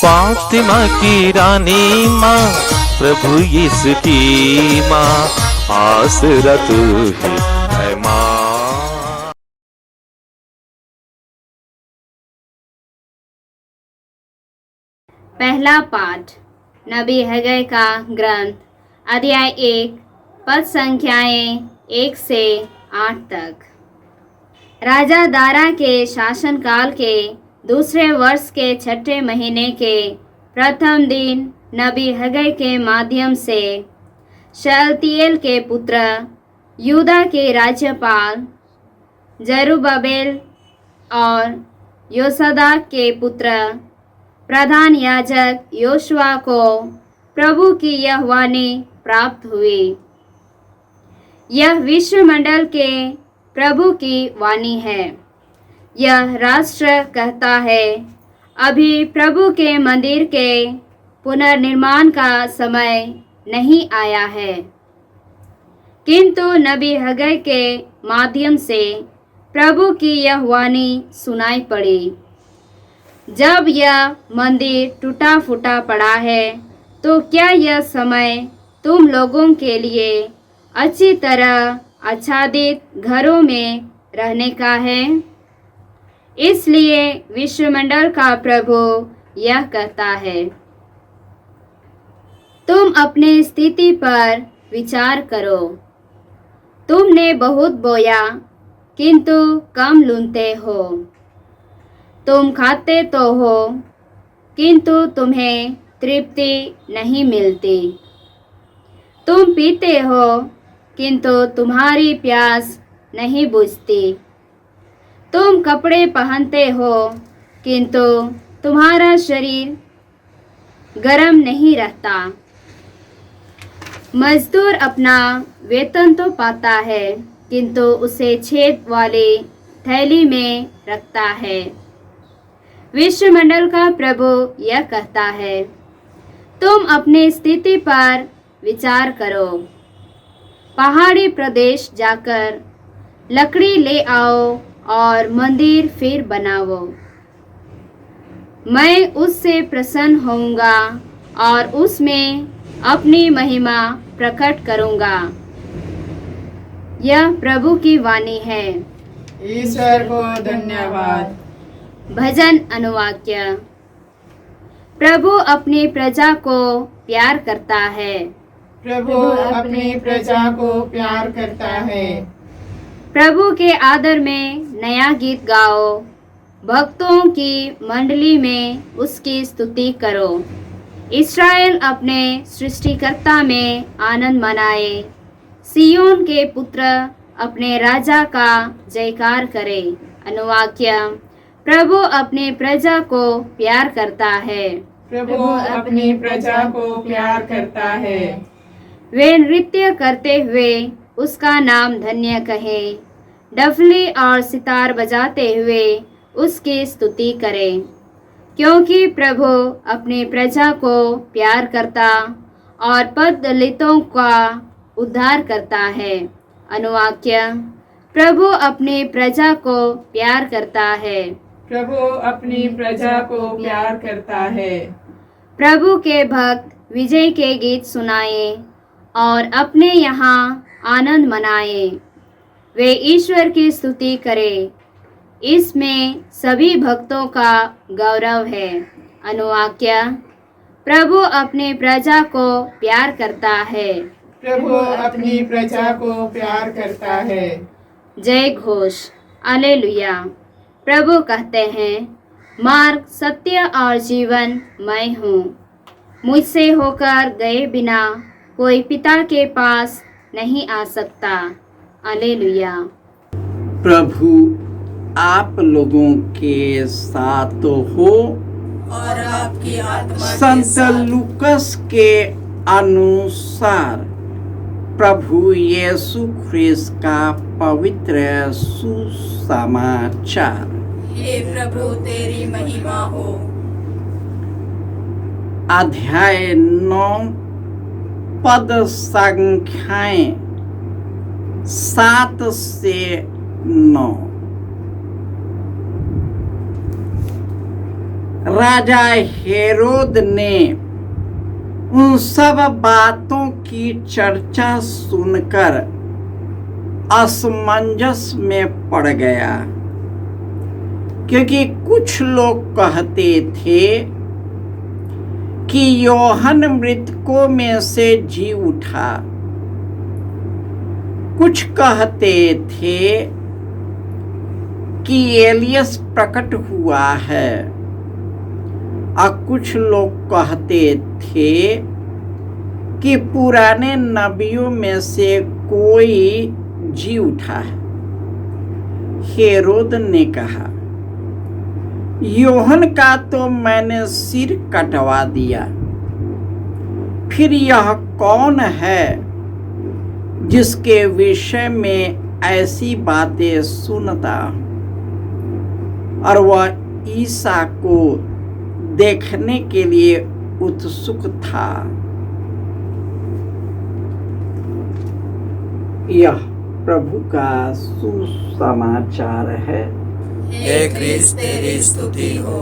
फातिमा की रानी माँ, प्रभु यीशु की माँ, आसरा तू ही है माँ। पहला पाठ नबी हगै का ग्रंथ, अध्याय 1, पद संख्याएं 1 से 8 तक। राजा दारा के शासनकाल के दूसरे वर्ष के छठे महीने के प्रथम दिन नबी हगै के माध्यम से शलतियेल के पुत्र यूदा के राज्यपाल जरुब्बाबेल और योसदाक के पुत्र प्रधान याजक योशुआ को प्रभु की यह वाणी प्राप्त हुई। यह विश्वमंडल के प्रभु की वाणी है। यह राष्ट्र कहता है, अभी प्रभु के मंदिर के पुनर्निर्माण का समय नहीं आया है। किंतु नबी हगै के माध्यम से प्रभु की यह वाणी सुनाई पड़ी, जब यह मंदिर टूटा फूटा पड़ा है, तो क्या यह समय तुम लोगों के लिए अच्छी तरह आच्छादित घरों में रहने का है? इसलिए विश्वमंडल का प्रभु यह कहता है, तुम अपनी स्थिति पर विचार करो। तुमने बहुत बोया, किंतु कम लूनते हो। तुम खाते तो हो, किंतु तुम्हें तृप्ति नहीं मिलती। तुम पीते हो, किंतु तुम्हारी प्यास नहीं बुझती। तुम कपड़े पहनते हो, किंतु तुम्हारा शरीर गर्म नहीं रहता। मजदूर अपना वेतन तो पाता है, किंतु उसे छेद वाली थैली में रखता है। विश्वमंडल का प्रभु यह कहता है, तुम अपनी स्थिति पर विचार करो। पहाड़ी प्रदेश जाकर लकड़ी ले आओ और मंदिर फिर बनाओ। मैं उससे प्रसन्न होऊंगा और उसमें अपनी महिमा प्रकट करूंगा। यह प्रभु की वाणी है। ईश्वर को धन्यवाद। भजन अनुवाक्य। प्रभु अपनी प्रजा को प्यार करता है। प्रभु अपनी प्रजा को प्यार करता है। प्रभु के आदर में नया गीत गाओ। भक्तों की मंडली में उसकी स्तुति करो। इस्राएल अपने सृष्टिकर्ता में आनंद मनाए। सियोन के पुत्र अपने राजा का जयकार करे। अनुवाक्य। प्रभु अपनी प्रजा को प्यार करता है। प्रभु अपनी प्रजा को प्यार करता है। वे नृत्य करते हुए उसका नाम धन्य कहें। डफली और सितार बजाते हुए उसकी स्तुति करें, क्योंकि प्रभु अपनी प्रजा को प्यार करता और पददलितों का उद्धार करता है। अनुवाक्य। प्रभु अपनी प्रजा को प्यार करता है। प्रभु अपनी प्रजा को प्यार करता है। प्रभु के भक्त विजय के गीत सुनाए और अपने यहाँ आनंद मनाए। वे ईश्वर की स्तुति करें, इसमें सभी भक्तों का गौरव है। अनुवाक्य। प्रभु अपनी प्रजा को प्यार करता है। प्रभु अपनी प्रजा को प्यार करता है। जय घोष। हालेलुया। प्रभु कहते हैं, मार्ग, सत्य और जीवन मैं हूँ। मुझसे होकर गए बिना कोई पिता के पास नहीं आ सकता। हालेलुया। प्रभु आप लोगों के साथ हो और आपकी आत्मा के संत साथ। लूकस के अनुसार प्रभु यीशु ख्रिस्त का पवित्र सुसमाचार। हे प्रभु तेरी महिमा हो। अध्याय 9 पद संख्याएं 7 से 9। राजा हेरोद ने उन सब बातों की चर्चा सुनकर असमंजस में पड़ गया, क्योंकि कुछ लोग कहते थे कि यूहन्ना मृतकों में से जी उठा, कुछ कहते थे कि एलियस प्रकट हुआ है, और कुछ लोग कहते थे कि पुराने नबियों में से कोई जी उठा है। हेरोद ने कहा, यूहन्ना का तो मैंने सिर कटवा दिया, फिर यह कौन है जिसके विषय में ऐसी बातें सुनता हूं? और वह ईसा को देखने के लिए उत्सुक था। यह प्रभु का सुसमाचार है। हे ख्रिस्त तेरी स्तुति हो।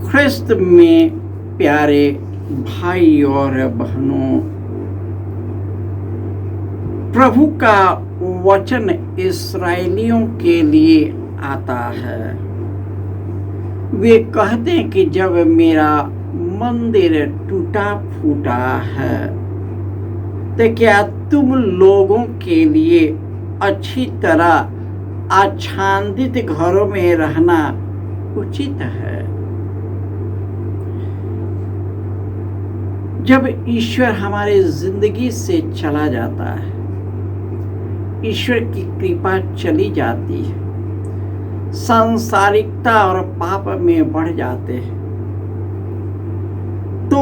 ख्रिस्त में प्यारे भाई और बहनों, प्रभु का वचन इस्राएलियों के लिए आता है। वे कहते हैं कि जब मेरा मंदिर टूटा फूटा है, तो क्या तुम लोगों के लिए अच्छी तरह आच्छादित घरों में रहना उचित है? जब ईश्वर हमारे जिंदगी से चला जाता है, ईश्वर की कृपा चली जाती है, सांसारिकता और पाप में बढ़ जाते हैं, तो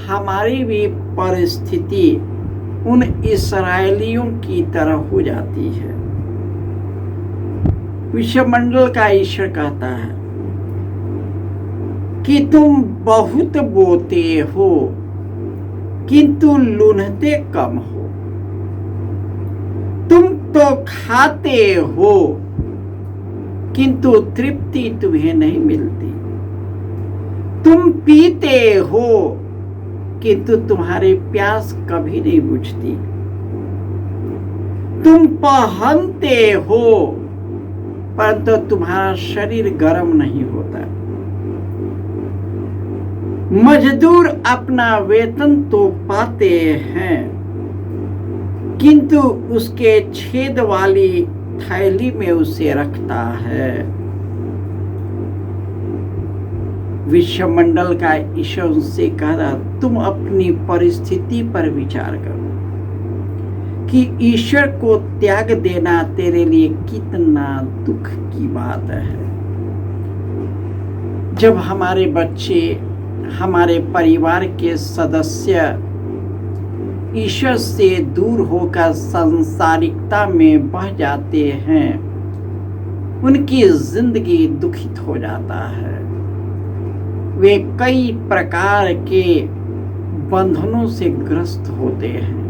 हमारी भी परिस्थिति उन इस्राएलियों की तरह हो जाती है। विश्वमंडल का ईश्वर कहता है कि तुम बहुत बोते हो किंतु लूनते कम हो, तुम तो खाते हो किंतु तृप्ति तुम्हें नहीं मिलती, तुम पीते हो किंतु तुम्हारी प्यास कभी नहीं बुझती, तुम पहनते हो परंतु तुम्हारा शरीर गर्म नहीं होता, मजदूर अपना वेतन तो पाते हैं किंतु उसके छेद वाली थैली में उसे रखता है। विश्वमंडल का ईश्वर उनसे कहा, तुम अपनी परिस्थिति पर विचार करो कि ईश्वर को त्याग देना तेरे लिए कितना दुख की बात है। जब हमारे बच्चे, हमारे परिवार के सदस्य ईश्वर से दूर होकर सांसारिकता में बह जाते हैं, उनकी जिंदगी दुखित हो जाता है। वे कई प्रकार के बंधनों से ग्रस्त होते हैं,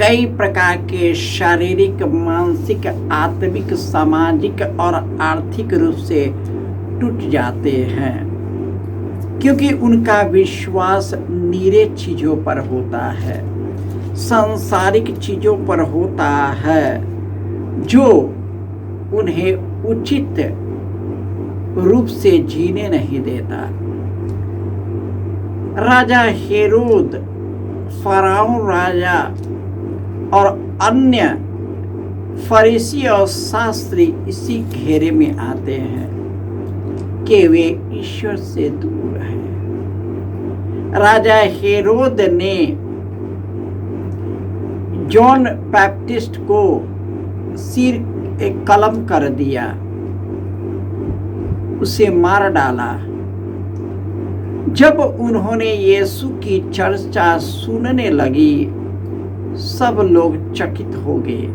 कई प्रकार के शारीरिक, मानसिक, आत्मिक, सामाजिक और आर्थिक रूप से टूट जाते हैं, क्योंकि उनका विश्वास नीरे चीजों पर होता है, सांसारिक चीजों पर होता है, जो उन्हें उचित रूप से जीने नहीं देता। राजा हेरोद, फराउन राजा और अन्य फरीसी और शास्त्री इसी घेरे में आते हैं कि वे ईश्वर से दूर हैं। राजा हेरोद ने जॉन बैप्टिस्ट को सिर एक कलम कर दिया, उसे मार डाला। जब उन्होंने यीशु की चर्चा सुनने लगी, सब लोग चकित हो गए,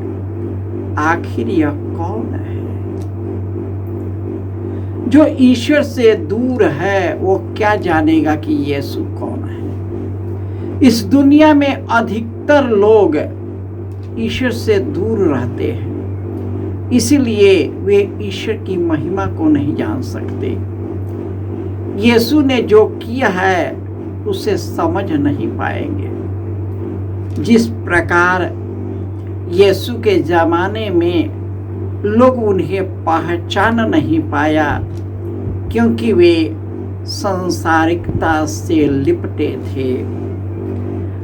आखिर यह कौन है? जो ईश्वर से दूर है वो क्या जानेगा कि यीशु कौन है? इस दुनिया में अधिकतर लोग ईश्वर से दूर रहते हैं, इसलिए वे ईश्वर की महिमा को नहीं जान सकते। यीशु ने जो किया है उसे समझ नहीं पाएंगे। जिस प्रकार यीशु के जमाने में लोग उन्हें पहचान नहीं पाया क्योंकि वे सांसारिकता से लिपटे थे।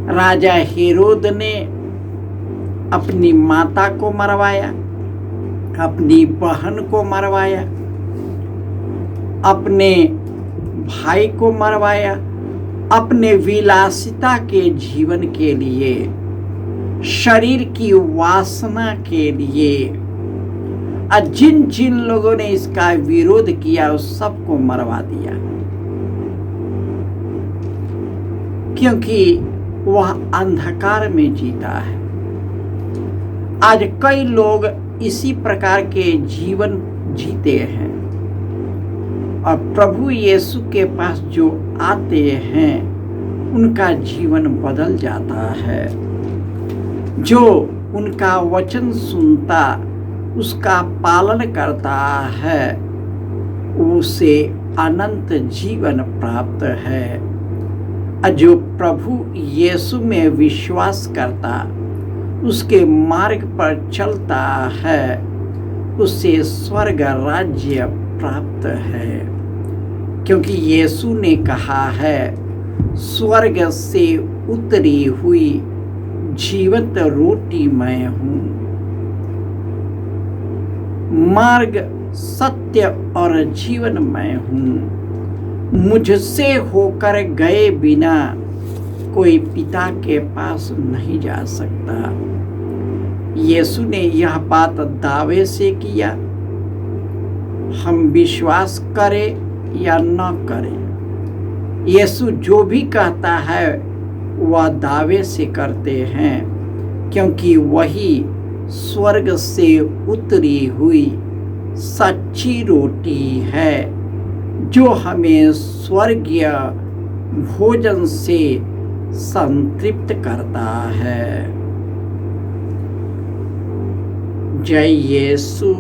राजा हेरोद ने अपनी माता को मरवाया, अपनी बहन को मरवाया, अपने भाई को मरवाया, अपने विलासिता के जीवन के लिए, शरीर की वासना के लिए। और जिन जिन लोगों ने इसका विरोध किया उस सबको मरवा दिया, क्योंकि वह अंधकार में जीता है। आज कई लोग इसी प्रकार के जीवन जीते हैं और प्रभु यीशु के पास जो आते हैं उनका जीवन बदल जाता है। जो उनका वचन सुनता, उसका पालन करता है, उसे अनंत जीवन प्राप्त है। और जो प्रभु यीशु में विश्वास करता, उसके मार्ग पर चलता है, उसे स्वर्ग राज्य प्राप्त है। क्योंकि यीशु ने कहा है, स्वर्ग से उतरी हुई जीवंत रोटी मैं हूँ, मार्ग, सत्य और जीवन मैं हूँ। मुझसे होकर गए बिना कोई पिता के पास नहीं जा सकता। यीशु ने यह बात दावे से किया। हम विश्वास करें या न करें, यीशु जो भी कहता है वह दावे से करते हैं, क्योंकि वही स्वर्ग से उतरी हुई सच्ची रोटी है जो हमें स्वर्गीय भोजन से संतृप्त करता है। जय यीशु।